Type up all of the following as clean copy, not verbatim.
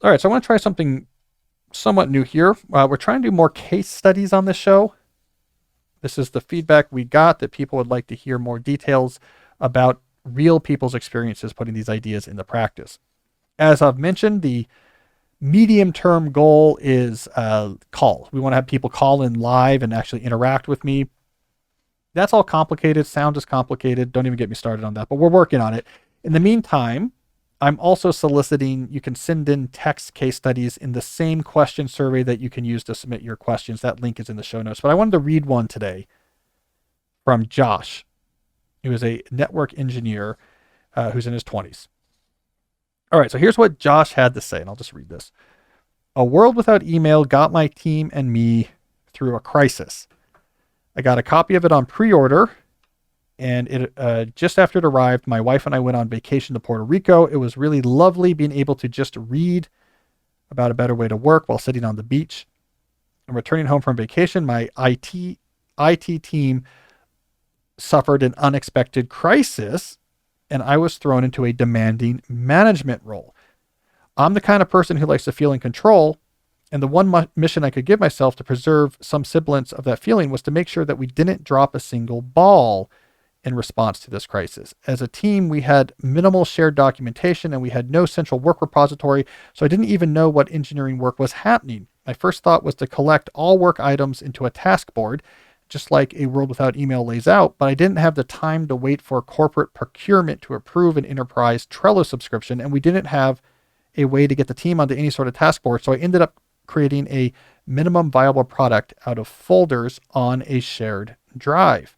All right, so I want to try something somewhat new here. We're trying to do more case studies on this show. This is the feedback we got that people would like to hear more details about real people's experiences putting these ideas into practice. As I've mentioned, the medium term goal is calls. We want to have people call in live and actually interact with me. That's all complicated. Sound is complicated. Don't even get me started on that, but we're working on it. In the meantime, I'm also soliciting, you can send in text case studies in the same question survey that you can use to submit your questions. That link is in the show notes. But I wanted to read one today from Josh, who is a network engineer who's in his 20s. All right, so here's what Josh had to say, and I'll just read this. A world without email got my team and me through a crisis. I got a copy of it on pre-order, and it just after it arrived, my wife and I went on vacation to Puerto Rico. It was really lovely being able to just read about a better way to work while sitting on the beach. And returning home from vacation, my IT team suffered an unexpected crisis, and I was thrown into a demanding management role. I'm the kind of person who likes to feel in control, and the one mission I could give myself to preserve some semblance of that feeling was to make sure that we didn't drop a single ball in response to this crisis. As a team, we had minimal shared documentation and we had no central work repository, so I didn't even know what engineering work was happening. My first thought was to collect all work items into a task board, just like a world without email lays out, but I didn't have the time to wait for corporate procurement to approve an enterprise Trello subscription, and we didn't have a way to get the team onto any sort of task board, so I ended up creating a minimum viable product out of folders on a shared drive.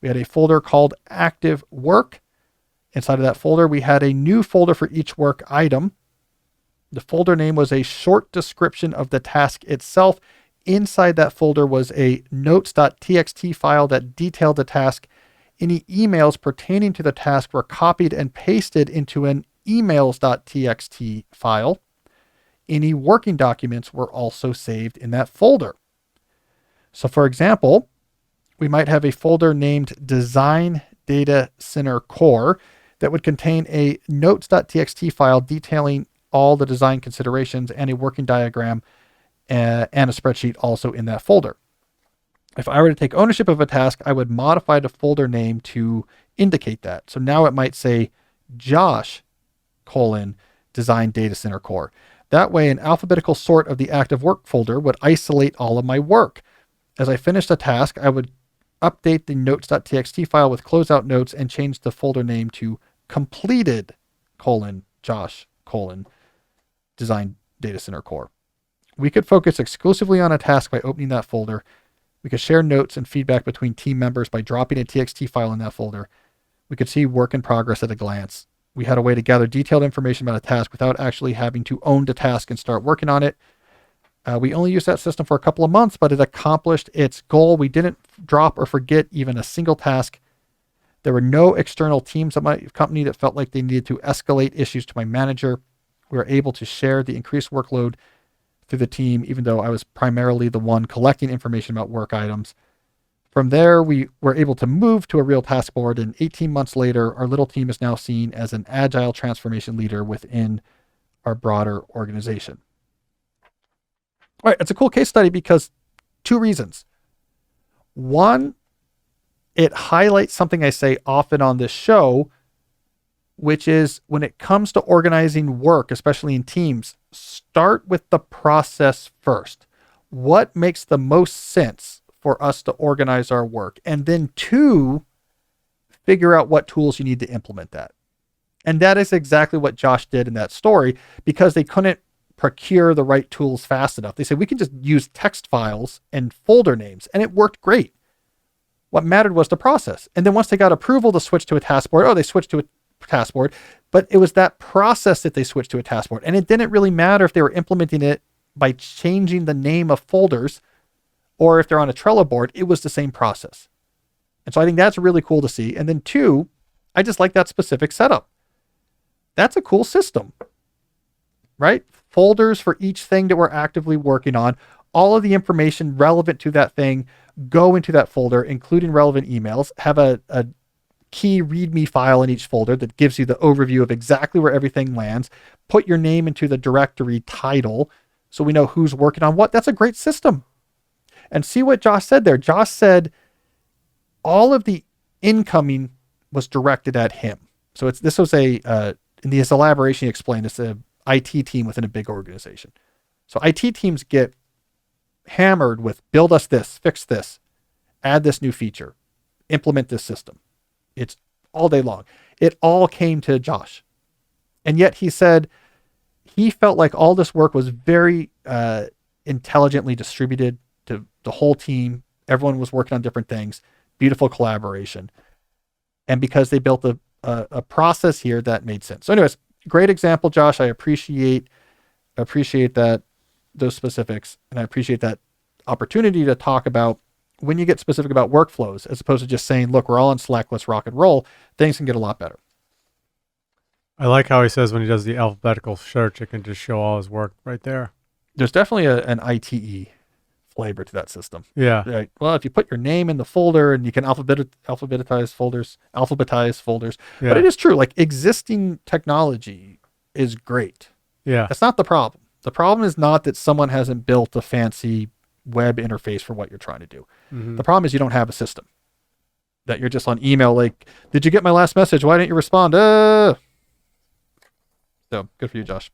We had a folder called Active Work. Inside of that folder, we had a new folder for each work item. The folder name was a short description of the task itself. Inside that folder was a notes.txt file that detailed the task. Any emails pertaining to the task were copied and pasted into an emails.txt file. Any working documents were also saved in that folder. So for example, we might have a folder named Design Data Center Core that would contain a notes.txt file detailing all the design considerations and a working diagram and a spreadsheet also in that folder. If I were to take ownership of a task, I would modify the folder name to indicate that. So now it might say Josh, Design Data Center Core. That way, an alphabetical sort of the active work folder would isolate all of my work. As I finished a task, I would update the notes.txt file with closeout notes and change the folder name to completed, Josh, Design Data Center Core. We could focus exclusively on a task by opening that folder. We could share notes and feedback between team members by dropping a TXT file in that folder. We could see work in progress at a glance. We had a way to gather detailed information about a task without actually having to own the task and start working on it. We only used that system for a couple of months, but it accomplished its goal. We didn't drop or forget even a single task. There were no external teams at my company that felt like they needed to escalate issues to my manager. We were able to share the increased workload through the team, even though I was primarily the one collecting information about work items. From there, we were able to move to a real task board, and 18 months later, our little team is now seen as an agile transformation leader within our broader organization. All right, it's a cool case study because two reasons. One, it highlights something I say often on this show, which is when it comes to organizing work, especially in teams, start with the process first. What makes the most sense for us to organize our work? And then two, figure out what tools you need to implement that. And that is exactly what Josh did in that story, because they couldn't procure the right tools fast enough. They said, we can just use text files and folder names, and it worked great. What mattered was the process. And then once they got approval to switch to a task board, they switched to a task board, but it was that process that they switched to a task board. And it didn't really matter if they were implementing it by changing the name of folders or if they're on a Trello board, it was the same process. And so I think that's really cool to see. And then two, I just like that specific setup. That's a cool system, right? Folders for each thing that we're actively working on. All of the information relevant to that thing go into that folder, including relevant emails. Have a key README file in each folder that gives you the overview of exactly where everything lands. Put your name into the directory title so we know who's working on what. That's a great system. And see what Josh said there. Josh said all of the incoming was directed at him. So this was in his elaboration, he explained it's a IT team within a big organization. So IT teams get hammered with build us this, fix this, add this new feature, implement this system. It's all day long. It all came to Josh. And yet he said he felt like all this work was very intelligently distributed to the whole team. Everyone was working on different things. Beautiful collaboration. And because they built a process here that made sense. So anyways, great example, Josh. I appreciate that, those specifics. And I appreciate that opportunity to talk about when you get specific about workflows, as opposed to just saying, look, we're all on Slack, let's rock and roll. Things can get a lot better. I like how he says when he does the alphabetical search, it can just show all his work right there. There's definitely an ITE flavor to that system. Yeah. Right. Well, if you put your name in the folder and you can alphabetize folders. Yeah. But it is true. Like, existing technology is great. Yeah. That's not the problem. The problem is not that someone hasn't built a fancy web interface for what you're trying to do. Mm-hmm. The problem is you don't have a system. That you're just on email like, did you get my last message? Why didn't you respond? So good for you, Josh.